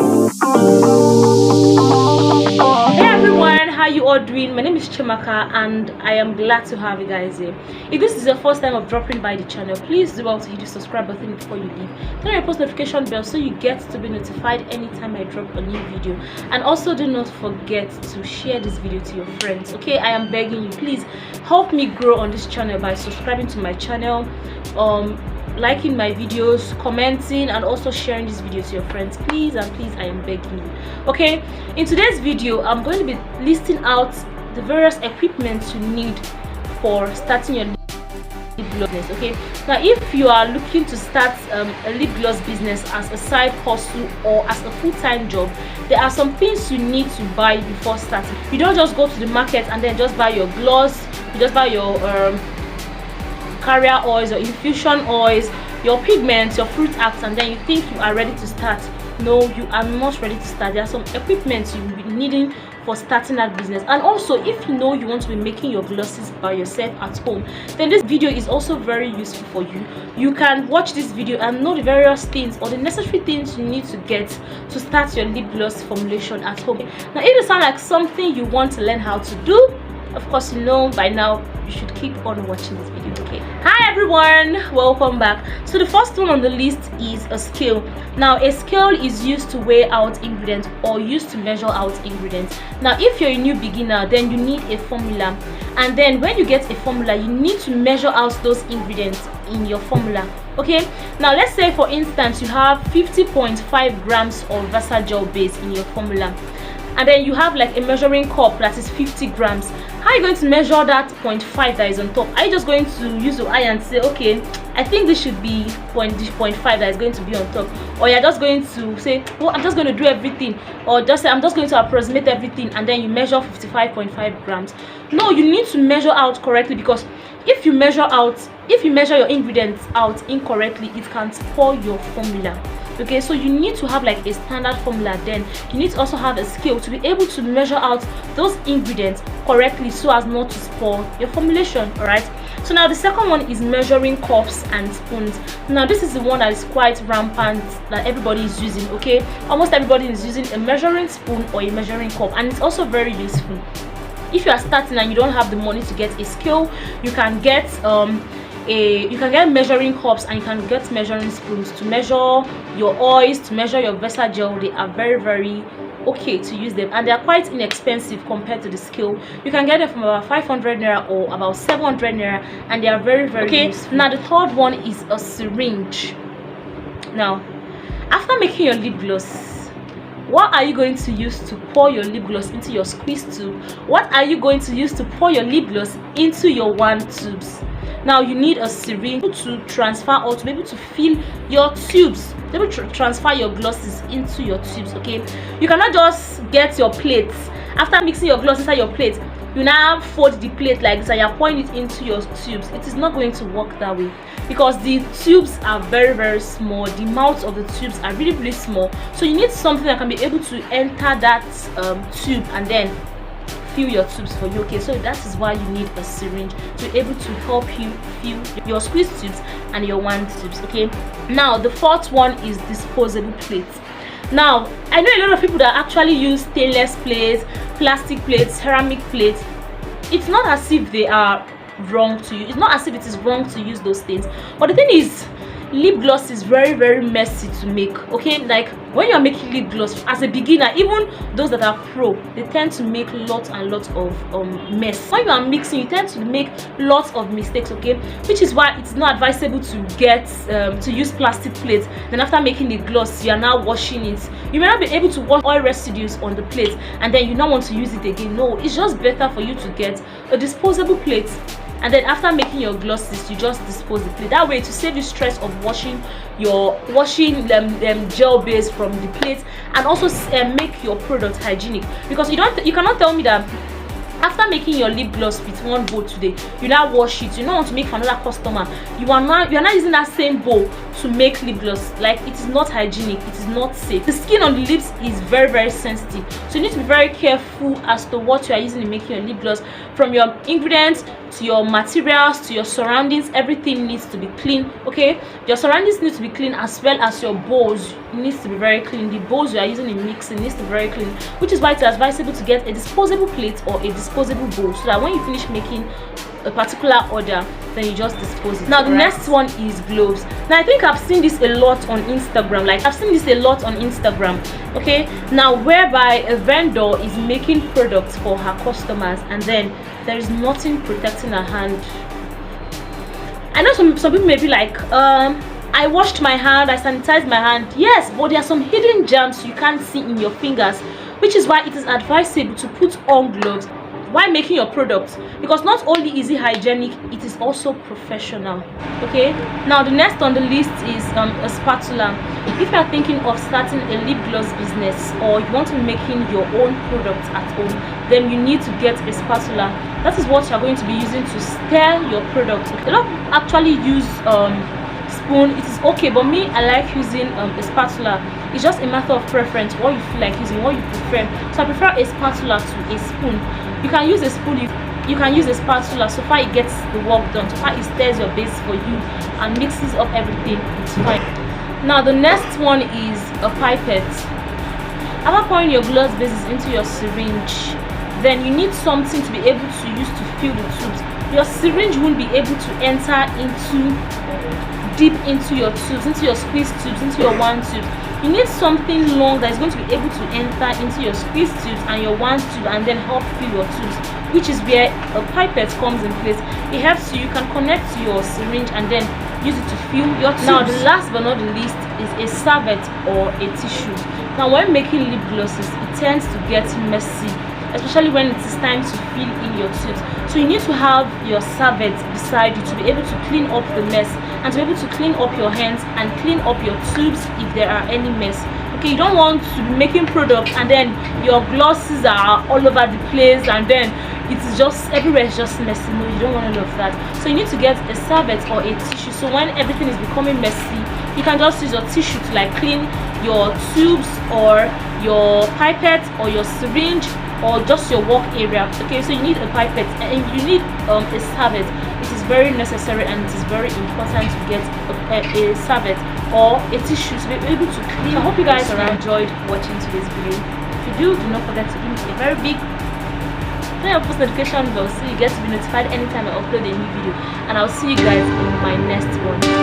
Hey everyone, how you all doing? My name is Chiamaka and I am glad to have you guys here. If this is your first time of dropping by the channel, please do well to hit the subscribe button before you leave. Turn on your post notification bell so you get to be notified anytime I drop a new video. And also do not forget to share this video to your friends. Okay, I am begging you, please help me grow on this channel by subscribing to my channel, liking my videos, commenting, and also sharing this video to your friends. Please and please, I am begging you. Okay, in today's video I'm going to be listing out the various equipment you need for starting your lip gloss business. Okay, now if you are looking to start a lip gloss business as a side hustle or as a full-time job, there are some things you need to buy before starting. You don't just go to the market and then just buy your gloss, you just buy your carrier oils, your infusion oils, your pigments, your fruit acts, and then you think you are ready to start. No, you are not ready to start. There are some equipment you will be needing for starting that business. And also, if you know you want to be making your glosses by yourself at home, then this video is also very useful for you. You can watch this video and know the various things or the necessary things you need to get to start your lip gloss formulation at home. Now, if it sounds like something you want to learn how to do, of course, you know by now you should keep on watching this video. Okay, hi everyone, welcome back. So the first one on the list is a scale. Now a scale is used to weigh out ingredients or used to measure out ingredients. Now if you're a new beginner, then you need a formula, and then when you get a formula, you need to measure out those ingredients in your formula. Okay, now let's say for instance you have 50.5 grams of Versagel base in your formula, and then you have like a measuring cup that is 50 grams. How are you going to measure that 0.5 that is on top? Are you just going to use your eye and say, okay, I think this should be 0.5 that is going to be on top? Or you're just going to say, oh, I'm just going to do everything, or just say I'm just going to approximate everything, and then you measure 55.5 grams. No, you need to measure out correctly, because if you measure your ingredients out incorrectly, it can spoil your formula. Okay, so you need to have like a standard formula. Then you need to also have a scale to be able to measure out those ingredients correctly so as not to spoil your formulation. All right, so now the second one is measuring cups and spoons. Now this is the one that is quite rampant, that everybody is using. Okay, almost everybody is using a measuring spoon or a measuring cup, and it's also very useful. If you are starting and you don't have the money to get a scale, you can get measuring cups, and you can get measuring spoons to measure your oils, to measure your Versagel. They are very okay to use them, and they are quite inexpensive compared to the scale. You can get them from about 500 naira or about 700 naira, and they are very okay. Useful. Now the third one is a syringe. Now after making your lip gloss, what are you going to use to pour your lip gloss into your squeeze tube? What are you going to use to pour your lip gloss into your wand tubes? Now you need a syringe to transfer, or to be able to fill your tubes, to be able to transfer your glosses into your tubes. Okay, you cannot just get your plates. After mixing your gloss inside your plate, you now fold the plate like this and you're pouring it into your tubes. It is not going to work that way, because the tubes are very small. The mouths of the tubes are really small, so you need something that can be able to enter that tube and then fill your tubes for you. Okay, so that is why you need a syringe, to be able to help you fill your squeeze tubes and your wand tubes. Okay, now the fourth one is disposable plates. Now I know a lot of people that actually use stainless plates, plastic plates, ceramic plates. It's not as if they are wrong to use. It's not as if it is wrong to use those things, but the thing is, lip gloss is very messy to make. Okay, like when you are making lip gloss as a beginner, even those that are pro, they tend to make lots and lots of mess. When you are mixing, you tend to make lots of mistakes. Okay, which is why it's not advisable to get to use plastic plates. Then after making the gloss, you are now washing it. You may not be able to wash oil residues on the plate, and then you don't want to use it again. No, it's just better for you to get a disposable plate, and then after making your glosses, you just dispose the plate. That way, to save you stress of washing gel base from the plate, and also make your product hygienic. Because you cannot tell me that after making your lip gloss with one bowl today, you now wash it, you don't want to make for another customer, you are not using that same bowl to make lip gloss. Like, it is not hygienic, it is not safe. The skin on the lips is very very sensitive, so you need to be very careful as to what you are using in making your lip gloss. From your ingredients to your materials to your surroundings, everything needs to be clean. Okay, your surroundings need to be clean, as well as your bowls, needs to be very clean. The bowls you are using in mixing needs to be very clean, which is why it's advisable to get a disposable plate or a disposable bowl, so that when you finish making a particular order, then you just dispose it. Now the next one is gloves. Now I think I've seen this a lot on Instagram. Okay, now whereby a vendor is making products for her customers, and then there is nothing protecting her hand. I know some people may be like, I washed my hand, I sanitized my hand. Yes, but there are some hidden germs you can't see in your fingers, which is why it is advisable to put on gloves while making your products, because not only is it hygienic, it is also professional. Okay, now the next on the list is a spatula. If you are thinking of starting a lip gloss business, or you want to be making your own products at home, then you need to get a spatula. That is what you are going to be using to stir your product. A lot of people actually use spoon. It is okay, but me, I like using a spatula. It's just a matter of preference, what you feel like using, what you prefer. So I prefer a spatula to a spoon. You can use a spoon, you can use a spatula, so far it gets the work done, so far it stirs your base for you and mixes up everything. It's fine. Now the next one is a pipette. After pouring your gloss bases into your syringe, then you need something to be able to use to fill the tubes. Your syringe won't be able to enter deep into your tubes, into your squeeze tubes, into your wand tubes. You need something long that is going to be able to enter into your squeeze tubes and your wand tube and then help fill your tubes, which is where a pipette comes in place. It helps you can connect to your syringe and then use it to fill your tubes. Now the last but not the least is a serviette or a tissue. Now when making lip glosses, it tends to get messy, especially when it is time to fill in your tubes. So you need to have your serviette beside you to be able to clean up the mess, and to be able to clean up your hands and clean up your tubes if there are any mess. Okay, you don't want to be making products and then your glosses are all over the place and then it's just everywhere is just messy. No, you don't want all of that. So you need to get a serviette or a tissue, so when everything is becoming messy, you can just use your tissue to like clean your tubes or your pipette or your syringe or just your work area. Okay, so you need a pipette and you need a serviette. It is very necessary and it is very important to get a serviette or a tissue to be able to clean. I hope you guys enjoyed watching today's video. If you do not forget to give me a very big turn on post notification bell so you get to be notified anytime I upload a new video, and I'll see you guys in my next one.